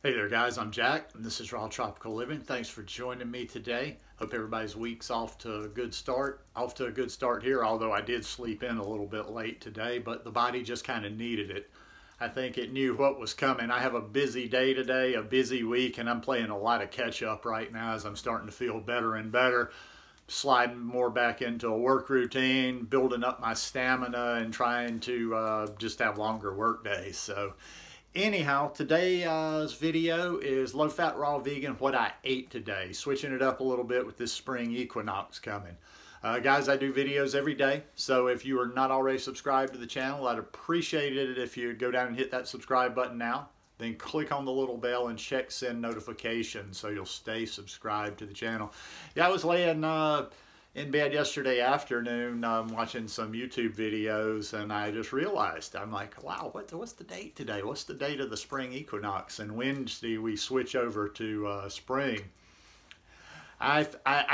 Hey there guys, I'm Jack and this is Raw Tropical Living. Thanks for joining me today. Hope everybody's week's off to a good start. Off to a good start here, although I did sleep in a little bit late today, but the body just kind of needed it. I think it knew what was coming. I have a busy day today, a busy week, and I'm playing a lot of catch up right now as I'm starting to feel better and better. Sliding more back into a work routine, building up my stamina and trying to just have longer work days. So anyhow, today's video is low-fat, raw, vegan, what I ate today. Switching it up a little bit with this spring equinox coming. Guys, I do videos every day, so if you are not already subscribed to the channel, I'd appreciate it if you'd go down and hit that subscribe button now. Then click on the little bell and check send notifications so you'll stay subscribed to the channel. Yeah, I was laying in bed yesterday afternoon watching some YouTube videos, and I just realized, I'm like, wow, what's the date today? What's the date of the spring equinox? And Wednesday we switch over to spring. I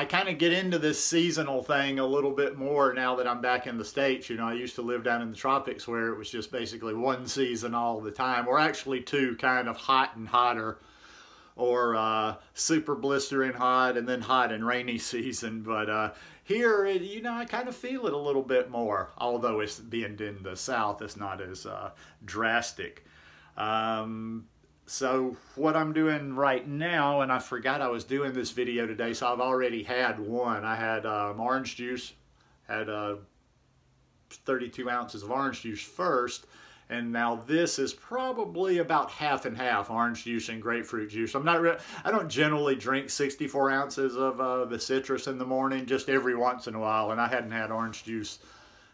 kind of get into this seasonal thing a little bit more now that I'm back in the States. You know, I used to live down in the tropics where it was just basically one season all the time, or actually two, kind of hot and hotter, or super blistering hot and then hot and rainy season. But here, you know, I kind of feel it a little bit more, although it's being in the South, it's not as drastic. So what I'm doing right now, and I forgot I was doing this video today, so I've already had one. I had orange juice, had 32 ounces of orange juice first, and now this is probably about half and half, orange juice and grapefruit juice. I don't generally drink 64 ounces of the citrus in the morning, just every once in a while, and I hadn't had orange juice.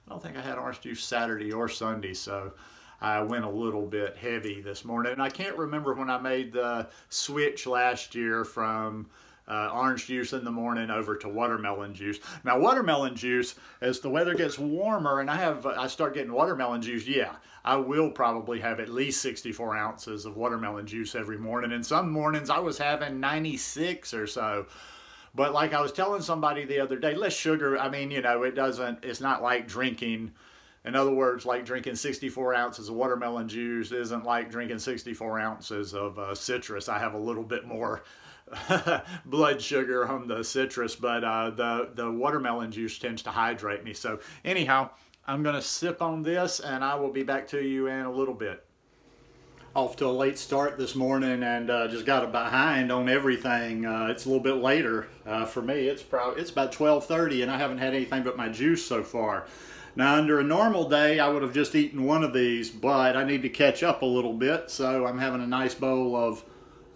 I don't think I had orange juice Saturday or Sunday, so I went a little bit heavy this morning. And I can't remember when I made the switch last year from orange juice in the morning over to watermelon juice. Now watermelon juice, as the weather gets warmer and I start getting watermelon juice, yeah, I will probably have at least 64 ounces of watermelon juice every morning. And some mornings I was having 96 or so. But like I was telling somebody the other day, less sugar, I mean, you know, it's not like drinking. In other words, like drinking 64 ounces of watermelon juice isn't like drinking 64 ounces of citrus. I have a little bit more blood sugar on the citrus, but the watermelon juice tends to hydrate me. So anyhow, I'm going to sip on this and I will be back to you in a little bit. Off to a late start this morning and just got a behind on everything. It's a little bit later for me. It's about 12:30 and I haven't had anything but my juice so far. Now, under a normal day, I would have just eaten one of these, but I need to catch up a little bit, so I'm having a nice bowl of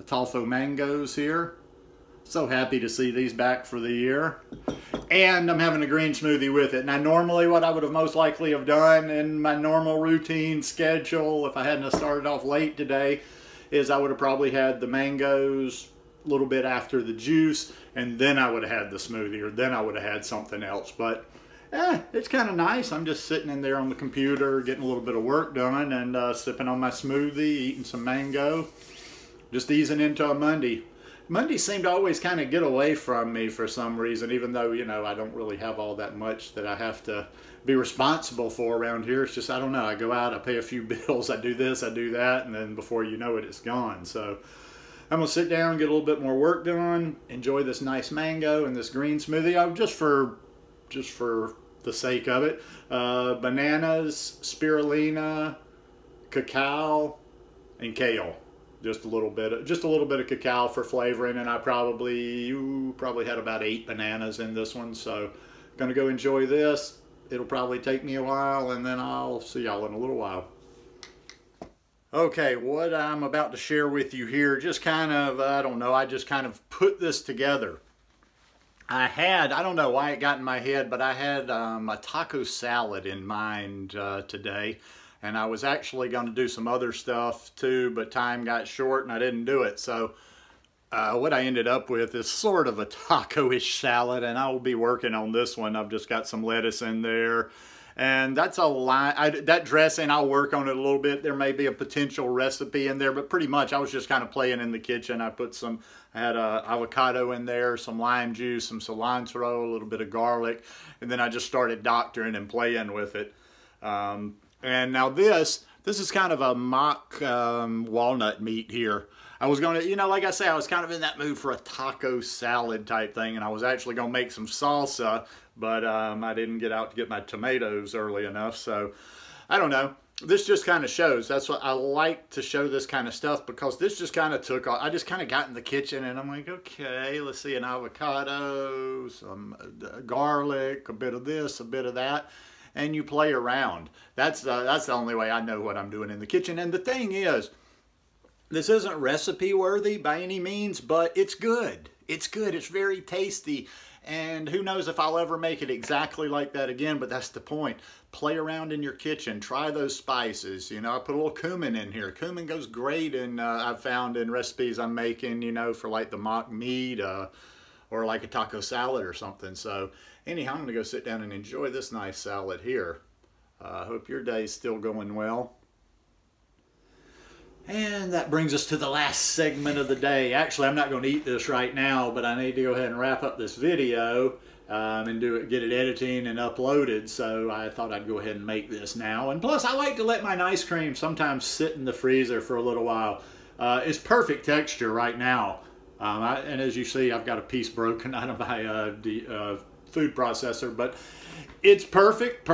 Atolfo mangoes here. So happy to see these back for the year. And I'm having a green smoothie with it. Now, normally what I would have most likely have done in my normal routine schedule, if I hadn't have started off late today, is I would have probably had the mangoes a little bit after the juice, and then I would have had the smoothie, or then I would have had something else. But it's kind of nice. I'm just sitting in there on the computer, getting a little bit of work done, and sipping on my smoothie, eating some mango, just easing into a Monday. Mondays seem to always kind of get away from me for some reason, even though, you know, I don't really have all that much that I have to be responsible for around here. It's just, I don't know, I go out, I pay a few bills, I do this, I do that, and then before you know it, it's gone. So I'm going to sit down, get a little bit more work done, enjoy this nice mango and this green smoothie, just for the sake of it. Bananas, spirulina, cacao, and kale. Just a little bit of cacao for flavoring, and I probably had about 8 bananas in this one. So gonna go enjoy this. It'll probably take me a while, and then I'll see y'all in a little while. Okay, what I'm about to share with you here, just kind of, I don't know, I just kind of put this together. I don't know why it got in my head, but I had a taco salad in mind today. And I was actually going to do some other stuff too, but time got short and I didn't do it. So what I ended up with is sort of a taco-ish salad, and I will be working on this one. I've just got some lettuce in there. And that's a line, that dressing, I'll work on it a little bit. There may be a potential recipe in there, but pretty much I was just kind of playing in the kitchen. I had avocado in there, some lime juice, some cilantro, a little bit of garlic, and then I just started doctoring and playing with it. And now this This is kind of a mock walnut meat here. I was going to, you know, like I say, I was kind of in that mood for a taco salad type thing, and I was actually going to make some salsa, but I didn't get out to get my tomatoes early enough, so I don't know. This just kind of shows. That's what I like to show, this kind of stuff, because this just kind of took off. I just kind of got in the kitchen and I'm like, okay, let's see, an avocado, some garlic, a bit of this, a bit of that, and you play around. That's the only way I know what I'm doing in the kitchen. And the thing is, this isn't recipe worthy by any means, but it's good. It's good. It's very tasty. And who knows if I'll ever make it exactly like that again, but that's the point. Play around in your kitchen. Try those spices. You know, I put a little cumin in here. Cumin goes great in, I've found in recipes I'm making, you know, for like the mock meat or like a taco salad or something. So anyhow, I'm going to go sit down and enjoy this nice salad here. I hope your day's still going well. And that brings us to the last segment of the day. Actually, I'm not going to eat this right now, but I need to go ahead and wrap up this video and get it editing and uploaded. So I thought I'd go ahead and make this now. And plus, I like to let my ice cream sometimes sit in the freezer for a little while. It's perfect texture right now. And as you see, I've got a piece broken out of my food processor, but it's perfect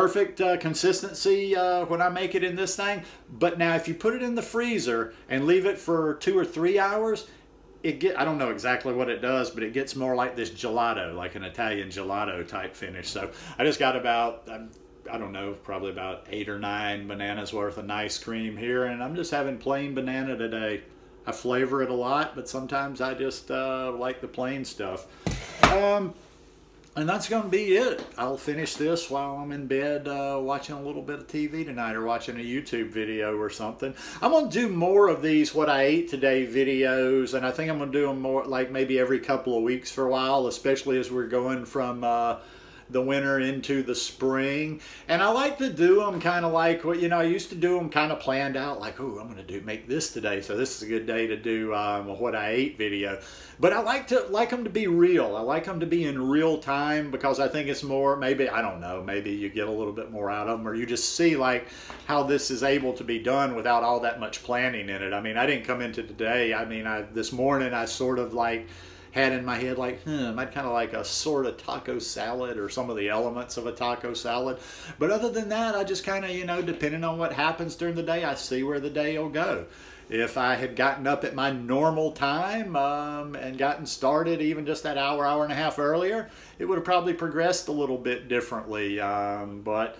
consistency when I make it in this thing. But now if you put it in the freezer and leave it for 2 or 3 hours, I don't know exactly what it does, but it gets more like this gelato, like an Italian gelato type finish. So I just got about, I don't know, probably about 8 or 9 bananas worth of ice cream here, and I'm just having plain banana today. I flavor it a lot, but sometimes I just like the plain stuff. And that's going to be it. I'll finish this while I'm in bed watching a little bit of TV tonight, or watching a YouTube video or something. I'm going to do more of these what I ate today videos, and I think I'm going to do them more like maybe every couple of weeks for a while, especially as we're going from the winter into the spring. And I like to do them kind of like, you know, I used to do them kind of planned out, like, oh, I'm going to make this today, so this is a good day to do what I ate video. But I like them to be real. I like them to be in real time, because I think it's more, maybe, I don't know, maybe you get a little bit more out of them, or you just see like how this is able to be done without all that much planning in it. I mean, I didn't come into today, I mean, this morning I sort of like had in my head like, I'd kind of like a sort of taco salad, or some of the elements of a taco salad. But other than that, I just kind of, you know, depending on what happens during the day, I see where the day will go. If I had gotten up at my normal time and gotten started even just that hour and a half earlier, it would have probably progressed a little bit differently. But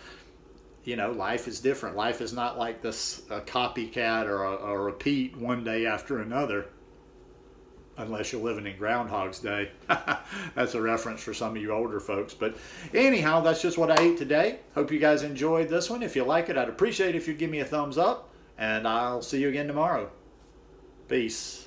you know, life is different. Life is not like this copycat or a repeat one day after another. Unless you're living in Groundhog's Day. That's a reference for some of you older folks. But anyhow, that's just what I ate today. Hope you guys enjoyed this one. If you like it, I'd appreciate it if you'd give me a thumbs up. And I'll see you again tomorrow. Peace.